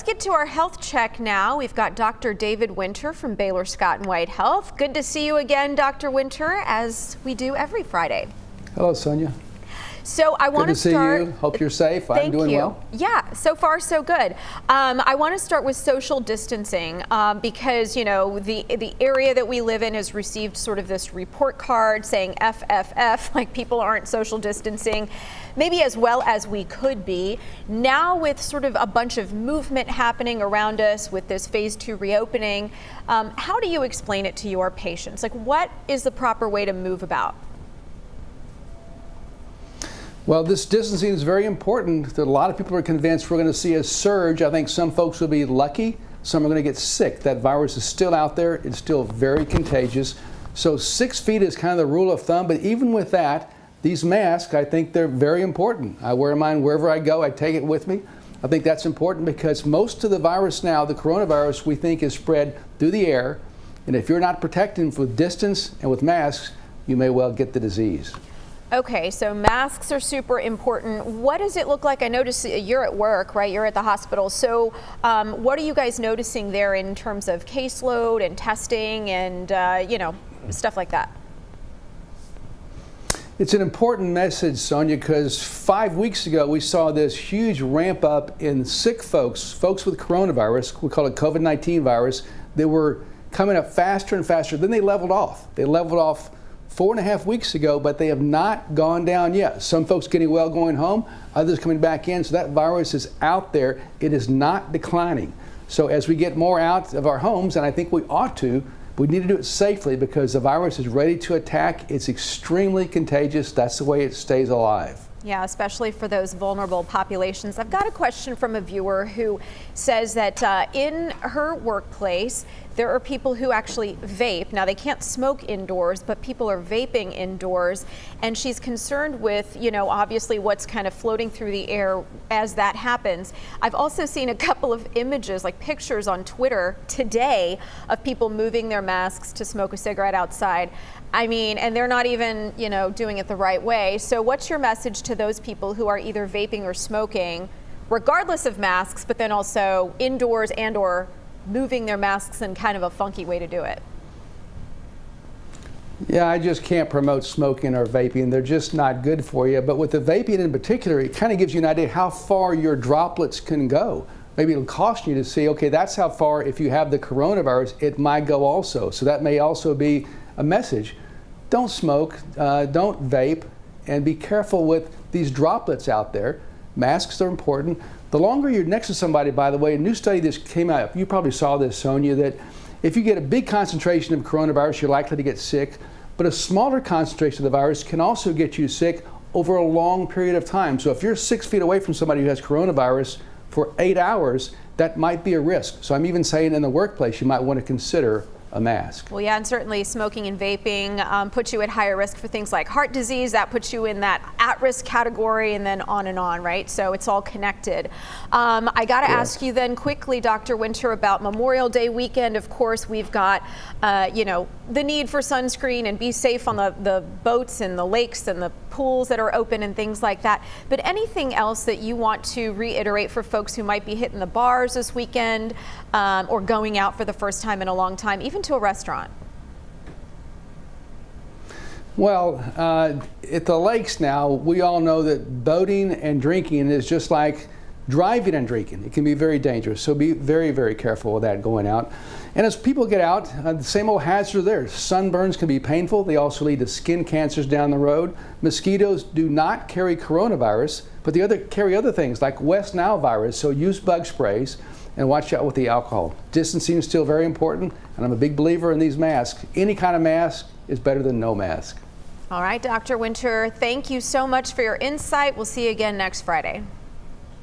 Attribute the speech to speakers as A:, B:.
A: get to our health check now. We've got Dr. David Winter from Baylor Scott White Health. Good to see you again, Dr. Winter, as we do every Friday.
B: Hello, Sonia.
A: So I want to start.
B: Good to see you. Hope you're safe. I'm doing well.
A: Yeah, so far so good. I want to start with social distancing because, you know, the area that we live in has received sort of this report card saying FFF, like people aren't social distancing, maybe as well as we could be. Now with sort of a bunch of movement happening around us with this phase 2 reopening, how do you explain it to your patients? Like, what is the proper way to move about?
B: Well, this distancing is very important. That a lot of people are convinced we're going to see a surge. I think some folks will be lucky. Some are going to get sick. That virus is still out there. It's still very contagious. So 6 feet is kind of the rule of thumb. But even with that, these masks, I think they're very important. I wear mine wherever I go. I take it with me. I think that's important because most of the virus now, the coronavirus, we think is spread through the air. And if you're not protecting with distance and with masks, you may well get the disease.
A: Okay, so masks are super important. What does it look like? I notice you're at work, right? You're at the hospital. So what are you guys noticing there in terms of caseload and testing and, you know, stuff like that?
B: It's an important message, Sonia, because 5 weeks ago we saw this huge ramp up in sick folks with coronavirus. We call it COVID-19 virus. They were coming up faster and faster. Then they leveled off. They leveled off 4.5 weeks ago, but they have not gone down yet. Some folks getting well going home, others coming back in. So that virus is out there. It is not declining. So as we get more out of our homes, and I think we ought to, we need to do it safely because the virus is ready to attack. It's extremely contagious. That's the way it stays alive.
A: Yeah, especially for those vulnerable populations. I've got a question from a viewer who says that in her workplace, there are people who actually vape. Now, they can't smoke indoors, but people are vaping indoors. And she's concerned with, you know, obviously what's kind of floating through the air as that happens. I've also seen a couple of images, like pictures on Twitter today of people moving their masks to smoke a cigarette outside. I mean, and they're not even, you know, doing it the right way. So what's your message to those people who are either vaping or smoking, regardless of masks, but then also indoors and or moving their masks in kind of a funky way to do it?
B: Yeah, I just can't promote smoking or vaping. They're just not good for you. But with the vaping in particular, it kind of gives you an idea how far your droplets can go. Maybe it'll cost you to see, okay, that's how far, if you have the coronavirus, it might go also. So that may also be a message. Don't smoke, don't vape, and be careful with these droplets out there. Masks are important. The longer you're next to somebody, by the way, a new study that came out, you probably saw this, Sonia, that if you get a big concentration of coronavirus, you're likely to get sick, but a smaller concentration of the virus can also get you sick over a long period of time. So if you're 6 feet away from somebody who has coronavirus for 8 hours, that might be a risk. So I'm even saying in the workplace, you might want to consider a mask.
A: Well, yeah, and certainly smoking and vaping puts you at higher risk for things like heart disease. That puts you in that at-risk category, and then on, right? So it's all connected. I got to ask you then quickly, Dr. Winter, about Memorial Day weekend. Of course, we've got, you know, the need for sunscreen and be safe on the boats and the lakes and the pools that are open and things like that. But anything else that you want to reiterate for folks who might be hitting the bars this weekend or going out for the first time in a long time, even to a restaurant?
B: Well, at the lakes now, we all know that boating and drinking is just like driving and drinking. It can be very dangerous, so be very, very careful with that going out. And as people get out, the same old hazards are there. Sunburns can be painful. They also lead to skin cancers down the road. Mosquitoes do not carry coronavirus, but they carry other things like West Nile virus, so use bug sprays and watch out with the alcohol. Distancing is still very important, and I'm a big believer in these masks. Any kind of mask is better than no mask.
A: All right, Dr. Winter, thank you so much for your insight. We'll see you again next Friday.